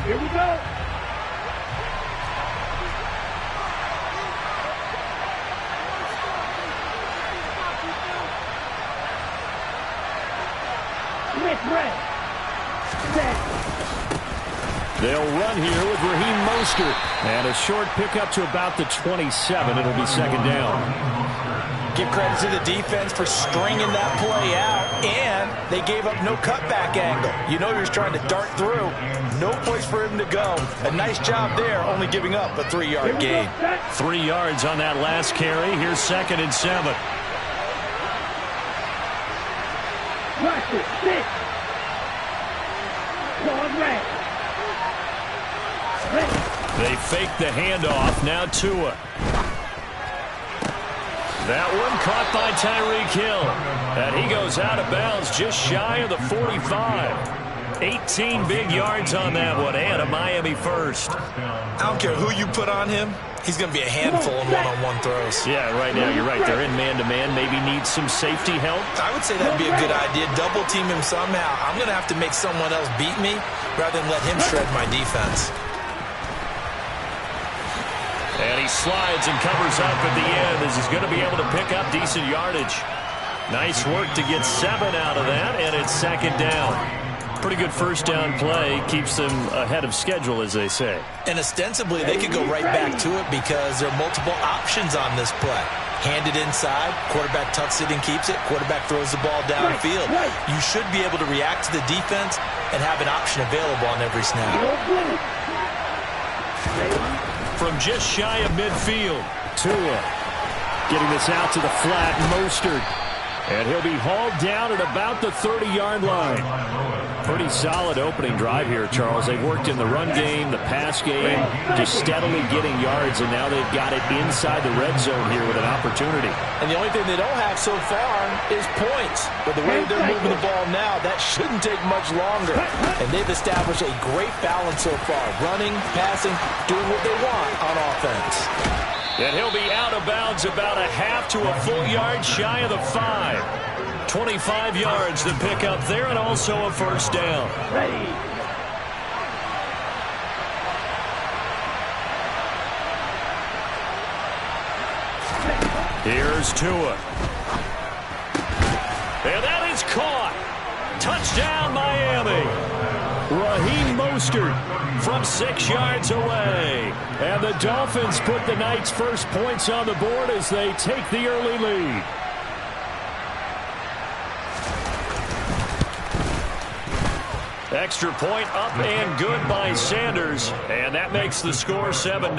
Here we go. They'll run here with Raheem Mostert. And a short pickup to about the 27. It'll be second down. Give credit to the defense for stringing that play out. And they gave up no cutback angle. You know you're just trying to dart through. No place for him to go. A nice job there, only giving up a 3-yard gain. 3 yards on that last carry. Here's 2nd and 7. Watch it. 6. Going right. They fake the handoff. Now Tua. That one caught by Tyreek Hill. And he goes out of bounds just shy of the 45. 18 big yards on that one, and a Miami first. I don't care who you put on him. He's going to be a handful in one-on-one throws. Yeah, right now you're right. They're in man-to-man. Maybe need some safety help. I would say that would be a good idea. Double team him somehow. I'm going to have to make someone else beat me rather than let him shred my defense. And he slides and covers up at the end as he's going to be able to pick up decent yardage. Nice work to get 7 out of that, and it's second down. Pretty good first down play. Keeps them ahead of schedule, as they say. And ostensibly, they could go right back to it because there are multiple options on this play. Handed inside, quarterback tucks it and keeps it, quarterback throws the ball downfield. You should be able to react to the defense and have an option available on every snap. From just shy of midfield, Tua getting this out to the flat, Mostert. And he'll be hauled down at about the 30-yard line. Pretty solid opening drive here, Charles. They've worked in the run game, the pass game, just steadily getting yards, and now they've got it inside the red zone here with an opportunity. And the only thing they don't have so far is points. But the way they're moving the ball now, that shouldn't take much longer. And they've established a great balance so far. Running, passing, doing what they want on offense. And he'll be out of bounds about a half to a full yard shy of the 5. 25 yards to pick up there, and also a first down. Ready. Here's Tua. And that is caught. Touchdown, Miami. Raheem Mostert from 6 yards away. And the Dolphins put the Knights' first points on the board as they take the early lead. Extra point up and good by Sanders. And that makes the score 7-0.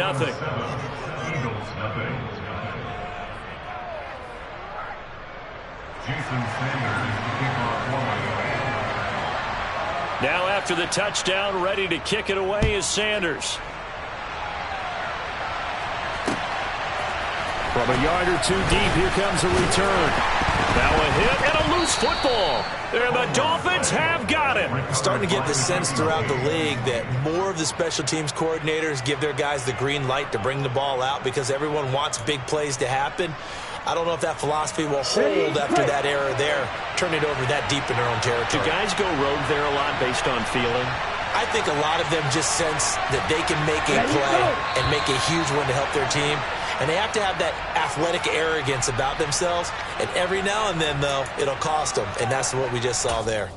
Now after the touchdown, ready to kick it away is Sanders. From a yard or two deep, here comes a return. Now a hit and a loose football. And the Dolphins have got him. Starting to get the sense throughout the league that more of the special teams coordinators give their guys the green light to bring the ball out because everyone wants big plays to happen. I don't know if that philosophy will hold after that error there. Turn it over that deep in their own territory. Do guys go rogue there a lot based on feeling? I think a lot of them just sense that they can make a play and make a huge one to help their team. And they have to have that athletic arrogance about themselves. And every now and then, though, it'll cost them. And that's what we just saw there.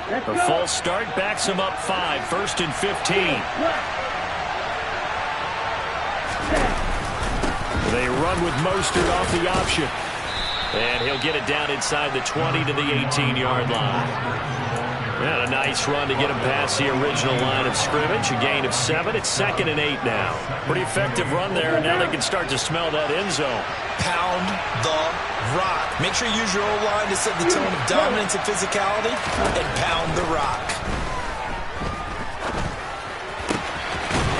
The false start backs him up 5. 1st and 15. They run with Mostert off the option. And he'll get it down inside the 20 to the 18-yard line. And a nice run to get him past the original line of scrimmage. A gain of 7. It's 2nd and 8 now. Pretty effective run there, and now they can start to smell that end zone. Pound the rock. Make sure you use your O-line to set the tone of dominance and physicality, and pound the rock.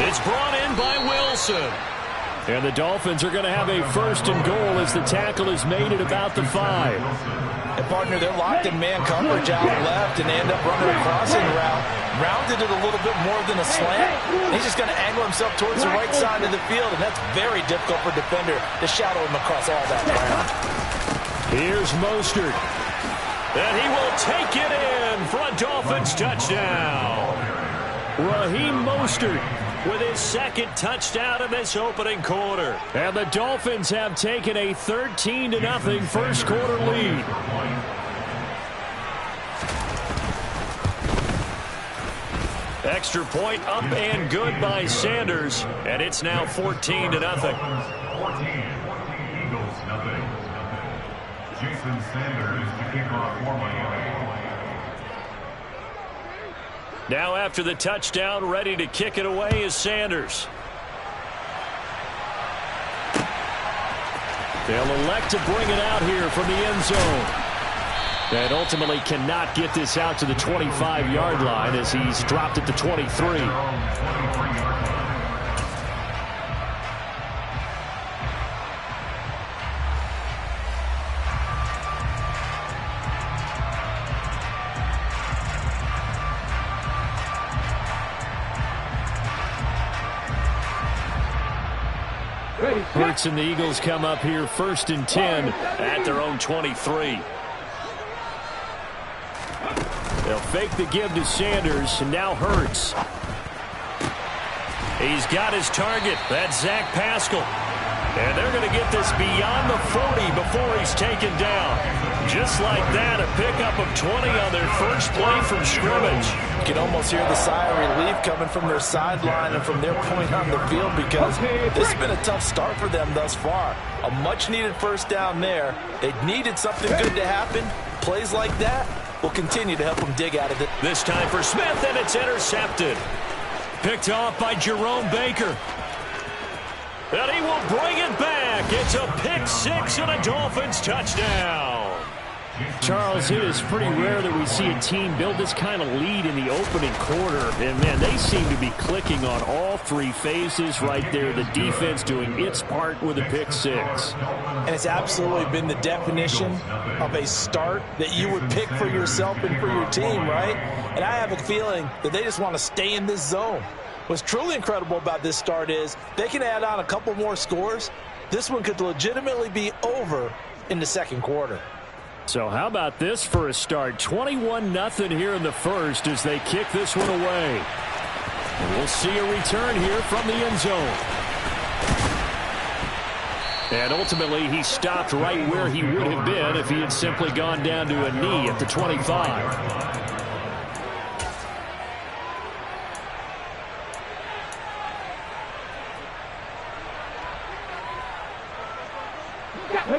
It's brought in by Wilson. And the Dolphins are going to have a 1st and goal as the tackle is made at about the 5. And, partner, they're locked in man coverage out left, and they end up running a crossing route. Rounded it a little bit more than a slant. He's just going to angle himself towards the right side of the field, and that's very difficult for a defender to shadow him across all that ground. Here's Mostert. And he will take it in for a Dolphins touchdown. Raheem Mostert with his second touchdown in this opening quarter. And the Dolphins have taken a 13-0 first quarter lead. Extra point up and good by Sanders, and it's now 14-0. 14, Eagles nothing. Jason Sanders to kick off for Miami. Now after the touchdown, ready to kick it away is Sanders. They'll elect to bring it out here from the end zone. And ultimately cannot get this out to the 25-yard line as he's dropped at the 23. Hurts and the Eagles come up here 1st and 10 at their own 23. They'll fake the give to Sanders, and now Hurts. He's got his target. That's Zach Pascal. And they're going to get this beyond the 40 before he's taken down. Just like that, a pickup of 20 on their first play from scrimmage. You can almost hear the sigh of relief coming from their sideline and from their point on the field because this has been a tough start for them thus far. A much-needed first down there. They needed something good to happen. Plays like that will continue to help them dig out of it. This time for Smith, and it's intercepted. Picked off by Jerome Baker. And he will bring it back. It's a pick six and a Dolphins touchdown. Charles, it is pretty rare that we see a team build this kind of lead in the opening quarter. And, man, they seem to be clicking on all three phases right there. The defense doing its part with a pick six. And it's absolutely been the definition of a start that you would pick for yourself and for your team, right? And I have a feeling that they just want to stay in this zone. What's truly incredible about this start is they can add on a couple more scores. This one could legitimately be over in the second quarter. So how about this for a start? 21-0 here in the first as they kick this one away. And we'll see a return here from the end zone. And ultimately he stopped right where he would have been if he had simply gone down to a knee at the 25.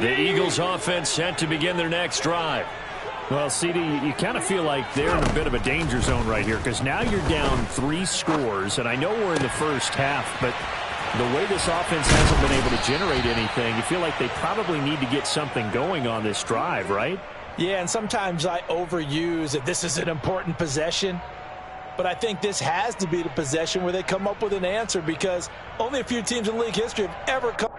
The Eagles offense set to begin their next drive. Well, CD, you kind of feel like they're in a bit of a danger zone right here because now you're down 3 scores, and I know we're in the first half, but the way this offense hasn't been able to generate anything, you feel like they probably need to get something going on this drive, right? Yeah, and sometimes I overuse that this is an important possession, but I think this has to be the possession where they come up with an answer because only a few teams in league history have ever come.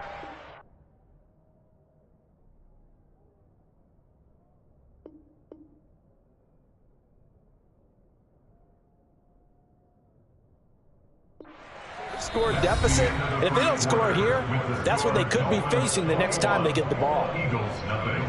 Score deficit. And if they don't score here, that's what they could be facing the next time they get the ball. Eagles nothing.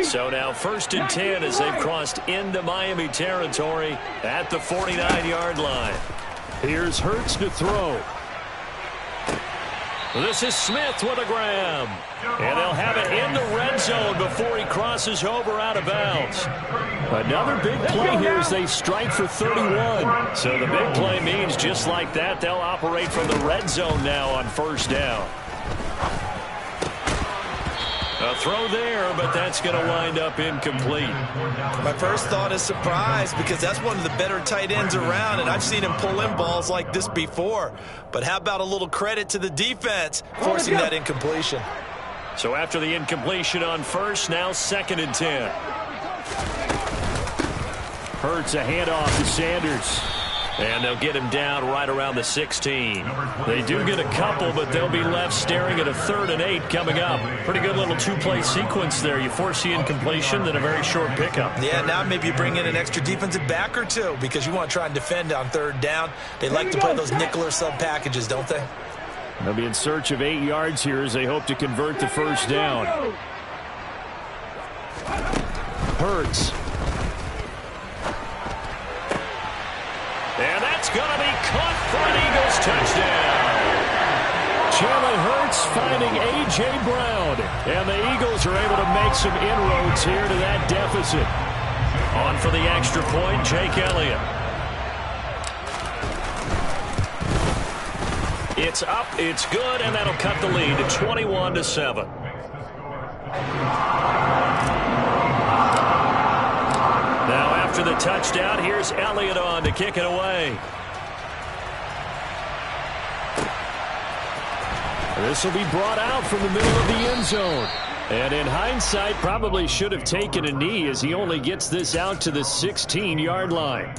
So now 1st and 10 as they've crossed into Miami territory at the 49-yard line. Here's Hurts to throw. This is Smith with a grab. And they'll have it in the red zone before he crosses over out of bounds. Another big play here as they strike for 31. So the big play means just like that, they'll operate from the red zone now on 1st down. A throw there, but that's going to wind up incomplete. My first thought is surprise because that's one of the better tight ends around, and I've seen him pull in balls like this before. But how about a little credit to the defense forcing that incompletion? So after the incompletion on 1st, now 2nd and 10. Hurts a handoff to Sanders. And they'll get him down right around the 16. They do get a couple, but they'll be left staring at a 3rd and 8 coming up. Pretty good little two-play sequence there. You force the incompletion, then a very short pickup. Yeah, now maybe you bring in an extra defensive back or two because you want to try and defend on 3rd down. They like to play those nickel or sub packages, don't they? They'll be in search of 8 yards here as they hope to convert the first down. Hurts. And that's going to be caught for an Eagles touchdown. Jalen Hurts finding A.J. Brown. And the Eagles are able to make some inroads here to that deficit. On for the extra point, Jake Elliott. It's up, it's good, and that'll cut the lead to 21-7. Now after the touchdown, here's Elliott on to kick it away. This will be brought out from the middle of the end zone. And in hindsight, probably should have taken a knee as he only gets this out to the 16-yard line.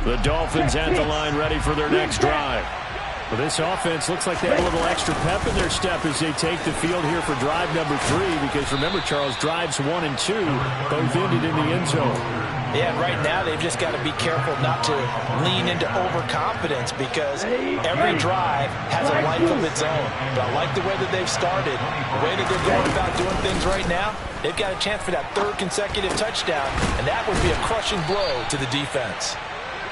The Dolphins at the line ready for their next drive. Well, this offense looks like they have a little extra pep in their step as they take the field here for drive number 3 because remember, Charles, drives 1 and 2 both ended in the end zone. Yeah, and right now they've just got to be careful not to lean into overconfidence because every drive has a life of its own. But I like the way that they've started, the way that they're going about doing things right now. They've got a chance for that 3rd consecutive touchdown, and that would be a crushing blow to the defense.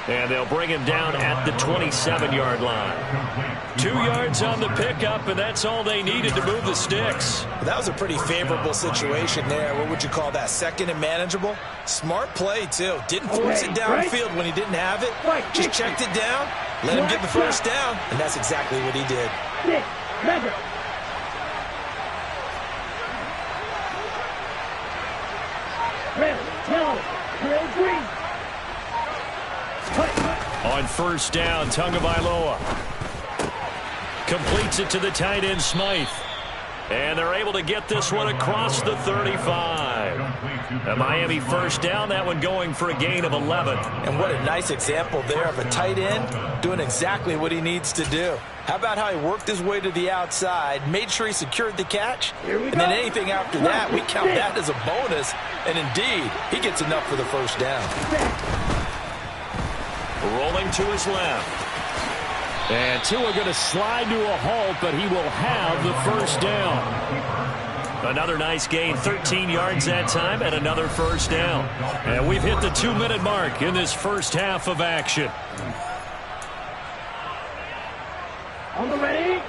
And they'll bring him down at the 27-yard line. 2 yards on the pickup, and that's all they needed to move the sticks. That was a pretty favorable situation there. What would you call that? 2nd and manageable? Smart play, too. Didn't force it downfield when he didn't have it. Just checked it down, let him get the first down, and that's exactly what he did. Green. On first down, Tagovailoa completes it to the tight end, Smythe. And they're able to get this one across the 35. A Miami first down, that one going for a gain of 11. And what a nice example there of a tight end doing exactly what he needs to do. How about how he worked his way to the outside, made sure he secured the catch, and then anything after that, we count that as a bonus. And indeed, he gets enough for the first down. Rolling to his left. And Tua going to slide to a halt, but he will have the first down. Another nice gain, 13 yards that time, and another first down. And we've hit the 2-minute mark in this first half of action. On the ready.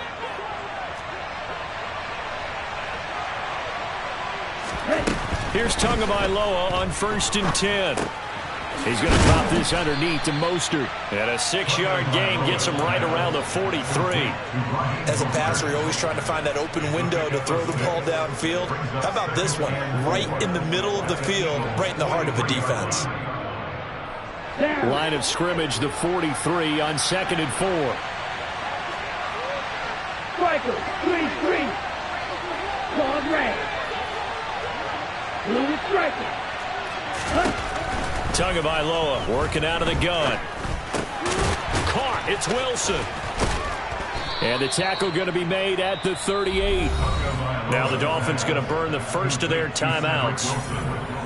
Here's Tagovailoa on 1st and 10. He's going to drop this underneath to Mostert. And a 6-yard gain gets him right around the 43. As a passer, you're always trying to find that open window to throw the ball downfield. How about this one? Right in the middle of the field, right in the heart of a defense. Line of scrimmage, the 43 on 2nd and 4. Striker, 3-3. Claude Ray. Blue striker. Tagovailoa working out of the gun. Caught. It's Wilson. And the tackle going to be made at the 38. Now the Dolphins going to burn the first of their timeouts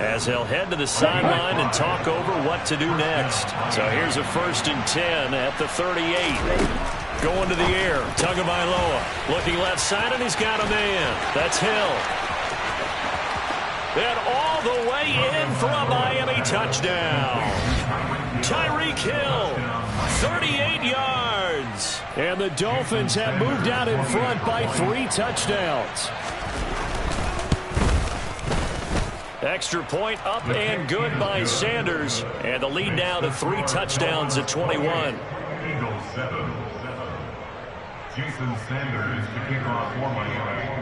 as they'll head to the sideline and talk over what to do next. So here's a 1st and 10 at the 38. Going to the air. Tagovailoa looking left side, and he's got a man. That's Hill. And all the way in for a Miami touchdown. Tyreek Hill, 38 yards. And the Dolphins have moved out in front by 3 touchdowns. Extra point up and good by Sanders. And the lead now to 3 touchdowns at 21. Eagles 7. Jason Sanders to kick off for Miami.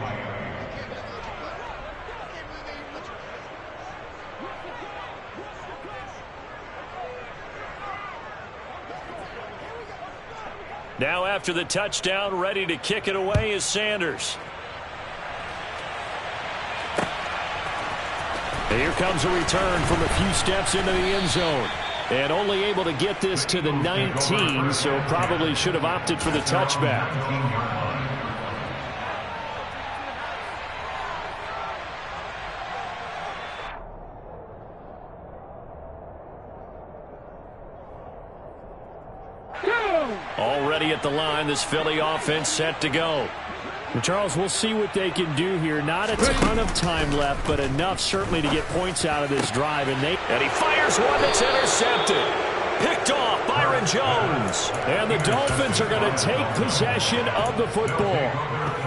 Now after the touchdown, ready to kick it away is Sanders. Here comes a return from a few steps into the end zone. And only able to get this to the 19, so probably should have opted for the touchback. Already at the line, this Philly offense set to go. And Charles, we'll see what they can do here. Not a ton of time left, but enough certainly to get points out of this drive. And he fires one that's intercepted. Picked off Byron Jones. And the Dolphins are going to take possession of the football.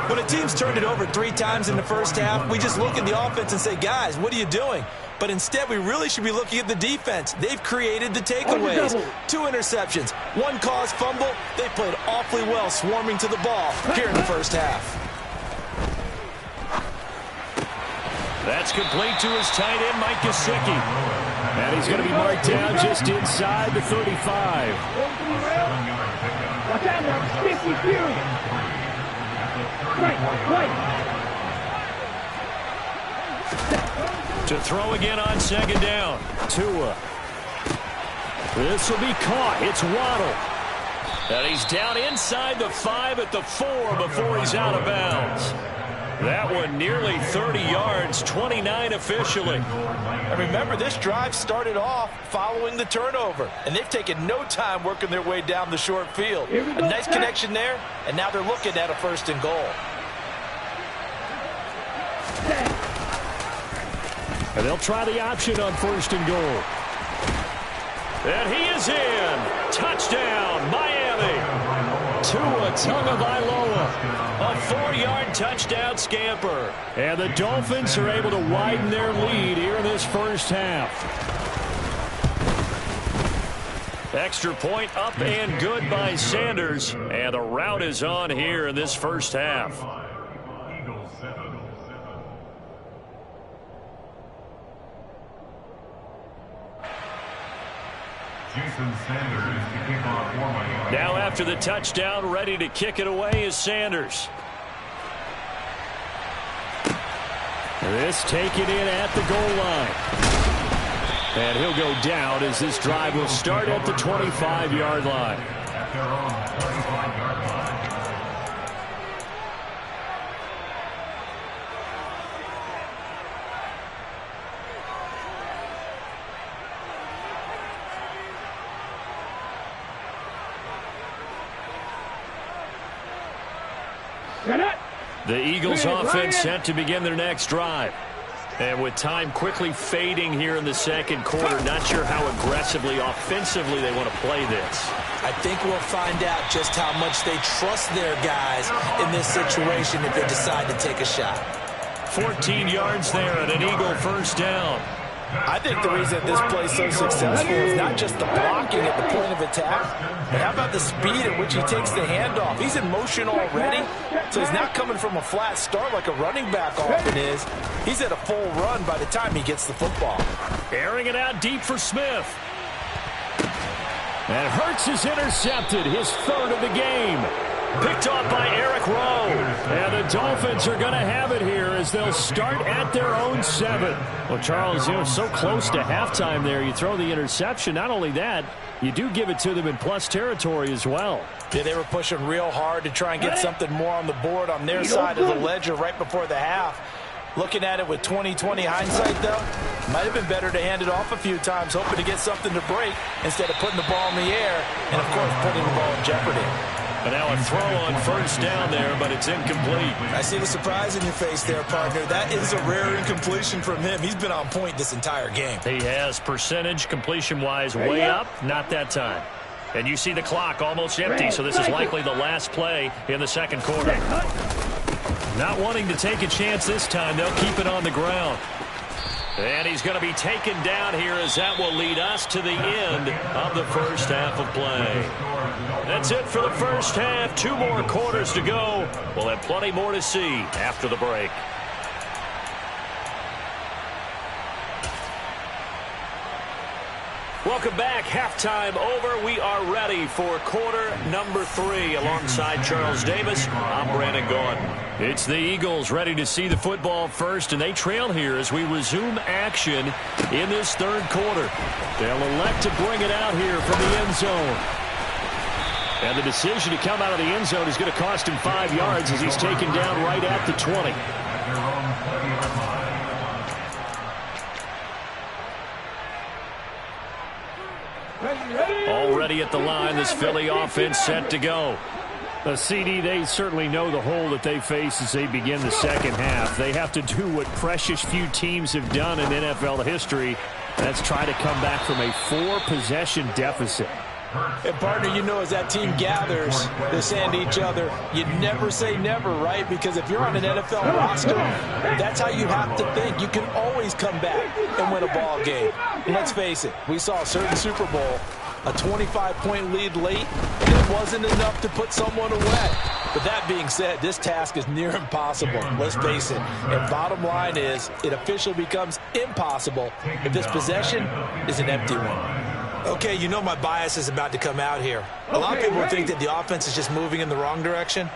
When a team's turned it over 3 times in the first half, we just look at the offense and say, guys, what are you doing? But instead, we really should be looking at the defense. They've created the takeaways. 2 interceptions, 1 caused fumble. They played awfully well swarming to the ball here in the first half. That's complete to his tight end, Mike Gesicki. And he's going to be marked down just inside the 35. Watch out now, 50 Fury. Right. To throw again on second down. Tua. This will be caught. It's Waddle. And he's down inside the 5 at the 4 before he's out of bounds. That one nearly 30 yards, 29 officially. And remember, this drive started off following the turnover, and they've taken no time working their way down the short field. A nice connection there, and now they're looking at a 1st and goal. And they'll try the option on 1st and goal. And he is in. Touchdown, Miami. Tua Tagovailoa. A 4-yard touchdown scamper. And the Dolphins are able to widen their lead here in this first half. Extra point up and good by Sanders. And the route is on here in this first half. Jason Sanders to kick off for Miami. Now after the touchdown, ready to kick it away is Sanders. This taken in at the goal line. And he'll go down as this drive will start at the 25-yard line. At their own 25-yard line. The Eagles offense set to begin their next drive. And with time quickly fading here in the second quarter, not sure how aggressively, offensively they want to play this. I think we'll find out just how much they trust their guys in this situation if they decide to take a shot. 14 yards there and an Eagle 1st down. I think the reason this play is so successful is not just the blocking at the point of attack, but how about the speed at which he takes the handoff? He's in motion already, so he's not coming from a flat start like a running back often is. He's at a full run by the time he gets the football. Airing it out deep for Smith. And Hurts is intercepted, his 3rd of the game. Picked off by Eric Rowe. And the Dolphins are going to have it here as they'll start at their own 7. Well, Charles, so close to halftime there. You throw the interception. Not only that, you do give it to them in plus territory as well. Yeah, they were pushing real hard to try and get something more on the board on their side of the ledger right before the half. Looking at it with 20/20 hindsight, though, might have been better to hand it off a few times, hoping to get something to break instead of putting the ball in the air and, of course, putting the ball in jeopardy. And now a throw on 1st down there, but it's incomplete. I see the surprise in your face there, partner. That is a rare incompletion from him. He's been on point this entire game. He has percentage completion-wise way up, not that time. And you see the clock almost empty, so this is likely the last play in the second quarter. Not wanting to take a chance this time, they'll keep it on the ground. And he's going to be taken down here as that will lead us to the end of the first half of play. That's it for the first half. 2 more quarters to go. We'll have plenty more to see after the break. Welcome back halftime over. We are ready for quarter number 3. Alongside Charles Davis, I'm Brandon Gaudin. It's the Eagles ready to see the football first, and they trail here as we resume action in this third quarter. They'll elect to bring it out here from the end zone. And the decision to come out of the end zone is going to cost him 5 yards as he's taken down right at the 20. Already at the line, this Philly offense set to go. CD, they certainly know the hole that they face as they begin the second half. They have to do what precious few teams have done in NFL history. That's try to come back from a 4-possession deficit. And partner, you know, as that team gathers, they're saying to each other, you never say never, right? Because if you're on an NFL roster, that's how you have to think. You can always come back and win a ball game. And let's face it, we saw a certain Super Bowl, a 25-point lead late, and it wasn't enough to put someone away. But that being said, this task is near impossible. Let's face it. And bottom line is, it officially becomes impossible if this possession is an empty one. Okay, you know my bias is about to come out here. A lot of people think that the offense is just moving in the wrong direction.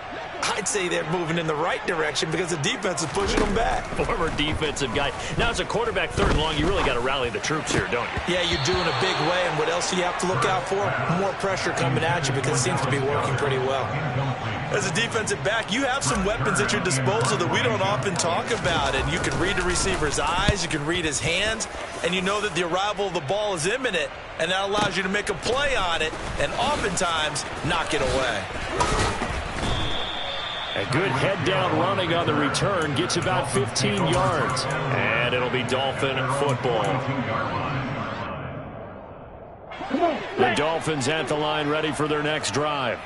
I'd say they're moving in the right direction because the defense is pushing them back. Former defensive guy. Now, as a quarterback, third and long, you really got to rally the troops here, don't you? Yeah, you're doing a big way, and what else do you have to look out for? More pressure coming at you because it seems to be working pretty well. As a defensive back, you have some weapons at your disposal that we don't often talk about, and you can read the receiver's eyes, you can read his hands, and you know that the arrival of the ball is imminent, and that allows you to make a play on it and oftentimes knock it away. A good head-down running on the return gets about 15 yards. And it'll be Dolphin football. The Dolphins at the line ready for their next drive.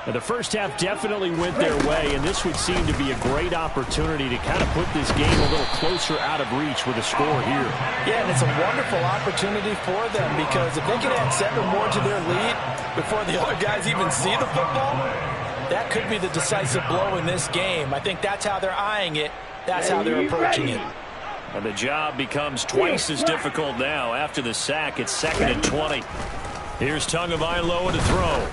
Now, the first half definitely went their way, and this would seem to be a great opportunity to kind of put this game a little closer out of reach with a score here. Yeah, and it's a wonderful opportunity for them because if they can add 7 more to their lead before the other guys even see the football, that could be the decisive blow in this game. I think that's how they're eyeing it. That's how they're approaching it. And the job becomes twice as difficult now. After the sack, it's 2nd and 20. Here's Tagovailoa to throw.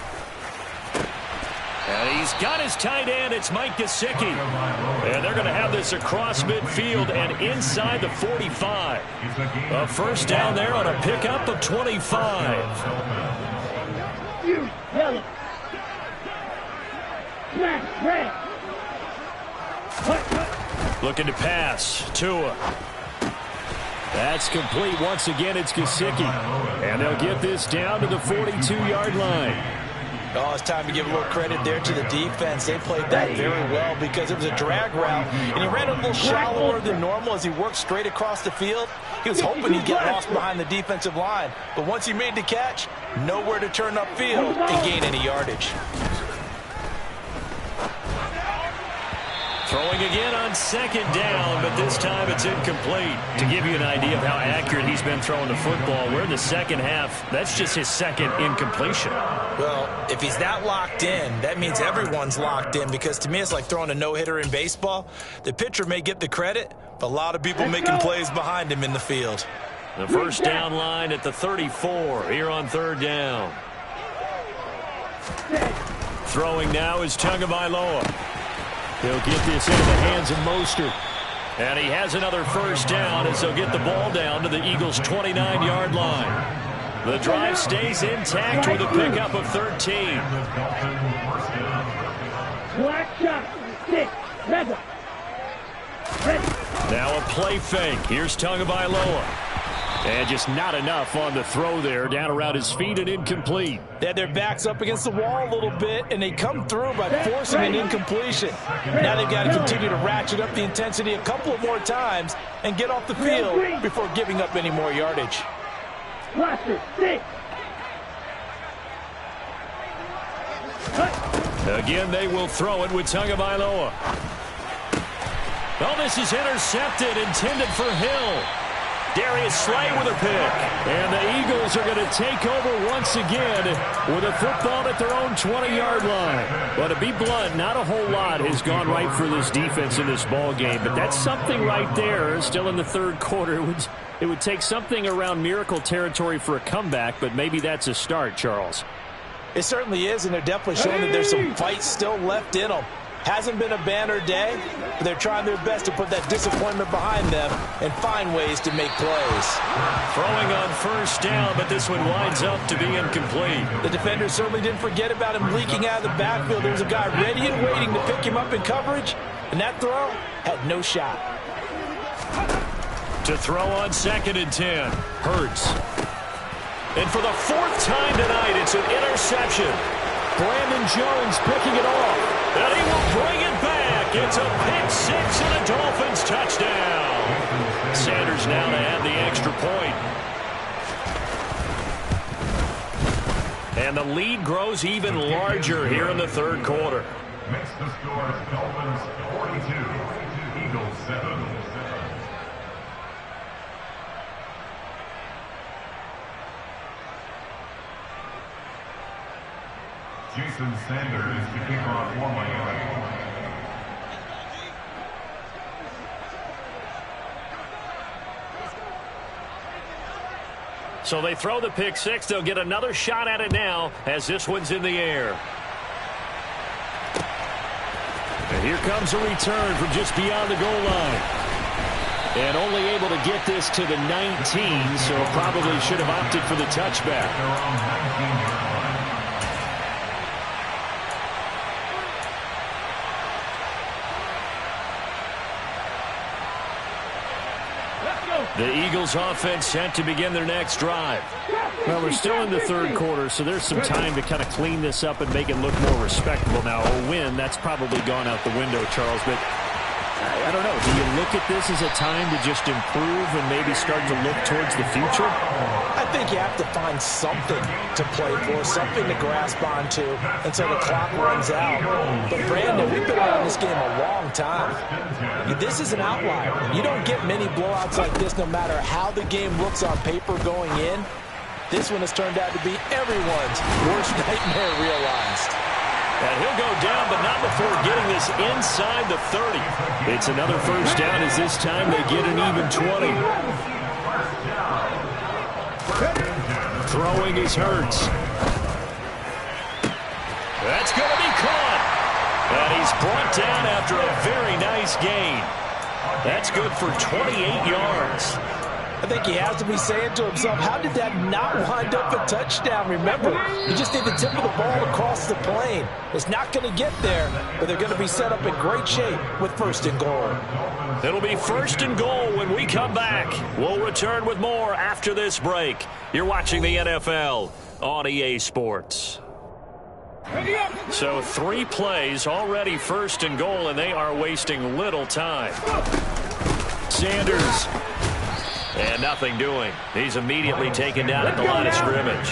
And he's got his tight end. It's Mike Gesicki. And they're going to have this across midfield and inside the 45. A first down there on a pickup of 25. You yellow. Smash, red. Looking to pass. Tua. That's complete. Once again, it's Gesicki. And they'll get this down to the 42-yard line. Oh, it's time to give a little credit there to the defense. They played that very well because it was a drag route, and he ran a little shallower than normal as he worked straight across the field. He was hoping he'd get lost behind the defensive line, but once he made the catch, nowhere to turn upfield and gain any yardage. Throwing again on 2nd down, but this time it's incomplete. To give you an idea of how accurate he's been throwing the football, we're in the second half. That's just his 2nd incompletion. Well, if he's that locked in, that means everyone's locked in because to me it's like throwing a no-hitter in baseball. The pitcher may get the credit, but a lot of people making plays behind him in the field. The first down line at the 34 here on 3rd down. Throwing now is Tagovailoa. He'll get this into the hands of Mostert. And he has another first down as they'll get the ball down to the Eagles' 29-yard line. The drive stays intact with a pickup of 13. Black shot. 6. Red. Now a play fake. Here's Tagovailoa. And just not enough on the throw there. Down around his feet and incomplete. They had their backs up against the wall a little bit, and they come through by forcing an incompletion. Now they've got to continue to ratchet up the intensity a couple of more times and get off the field before giving up any more yardage. Cluster. 6. Again, they will throw it with Tagovailoa. Oh, this is intercepted, intended for Hill. Darius Slay with a pick. And the Eagles are going to take over once again with a football at their own 20-yard line. But to be blunt, not a whole lot has gone right for this defense in this ball game. But that's something right there. Still in the third quarter. It would take something around miracle territory for a comeback, but maybe that's a start, Charles. It certainly is, and they're definitely showing that there's some fight still left in them. Hasn't been a banner day, but they're trying their best to put that disappointment behind them and find ways to make plays. Throwing on first down, but this one winds up to be incomplete. The defenders certainly didn't forget about him leaking out of the backfield. There was a guy ready and waiting to pick him up in coverage, and that throw had no shot. To throw on 2nd and 10, Hurts. And for the 4th time tonight, it's an interception. Brandon Jones picking it off. And he will bring it back. It's a pick-6 and a Dolphins touchdown. Sanders now to add the extra point. And the lead grows even larger here in the third quarter. Makes the score Dolphins 42, Eagles 7. Jason Sanders to kick off for Miami. So they throw the pick-6. They'll get another shot at it now as this one's in the air. And here comes a return from just beyond the goal line. And only able to get this to the 19, so probably should have opted for the touchback. The Eagles offense set to begin their next drive. Well, we're still in the third quarter, so there's some time to kind of clean this up and make it look more respectable. Now, a win, that's probably gone out the window, Charles, but I don't know. Do you look at this as a time to just improve and maybe start to look towards the future? I think you have to find something to play for, something to grasp onto until the clock runs out. But, Brandon, we've been around this game a long time. This is an outlier. You don't get many blowouts like this no matter how the game looks on paper going in. This one has turned out to be everyone's worst nightmare realized. And he'll go down, but not before getting this inside the 30. It's another first down as this time they get an even 20. Throwing is Hurts. That's going to be caught. And he's brought down after a very nice gain. That's good for 28 yards. I think he has to be saying to himself, how did that not wind up a touchdown? Remember, you just need the tip of the ball across the plane. It's not going to get there, but they're going to be set up in great shape with 1st and goal. It'll be 1st and goal when we come back. We'll return with more after this break. You're watching the NFL on EA Sports. So 3 plays already 1st and goal, and they are wasting little time. Sanders. And nothing doing. He's immediately taken down at the line of scrimmage.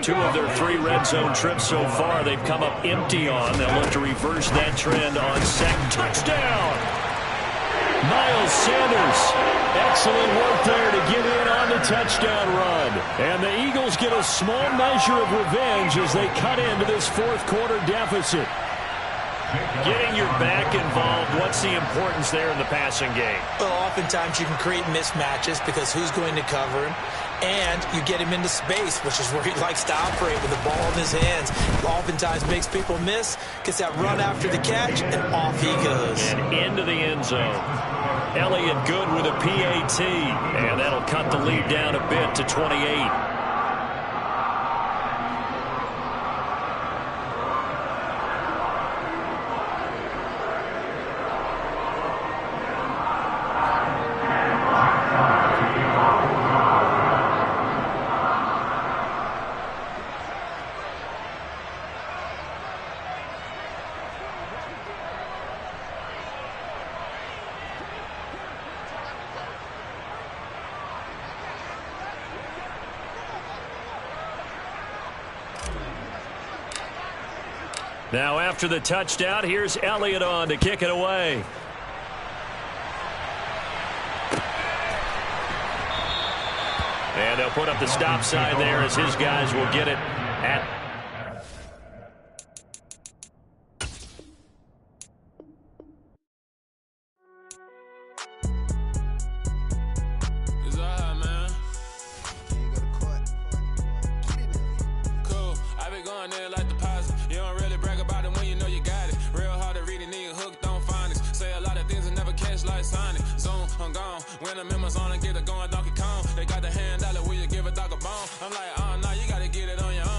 2 of their 3 red zone trips so far they've come up empty on. They'll look to reverse that trend on 2nd. Touchdown! Miles Sanders. Excellent work there to get in on the touchdown run. And the Eagles get a small measure of revenge as they cut into this 4th quarter deficit. Getting your back involved, what's the importance there in the passing game? Well, oftentimes you can create mismatches because who's going to cover him, and you get him into space, which is where he likes to operate with the ball in his hands. Oftentimes makes people miss, gets that run after the catch, and off he goes. And into the end zone. Elliott good with a PAT, and that'll cut the lead down a bit to 28. Now after the touchdown, here's Elliott on to kick it away. And they'll put up the stop sign there as his guys will get it at when the members on and get it going Donkey Kong. They got the hand dollar, will you give a dog a bone? I'm like, oh, no, you got to get it on your own.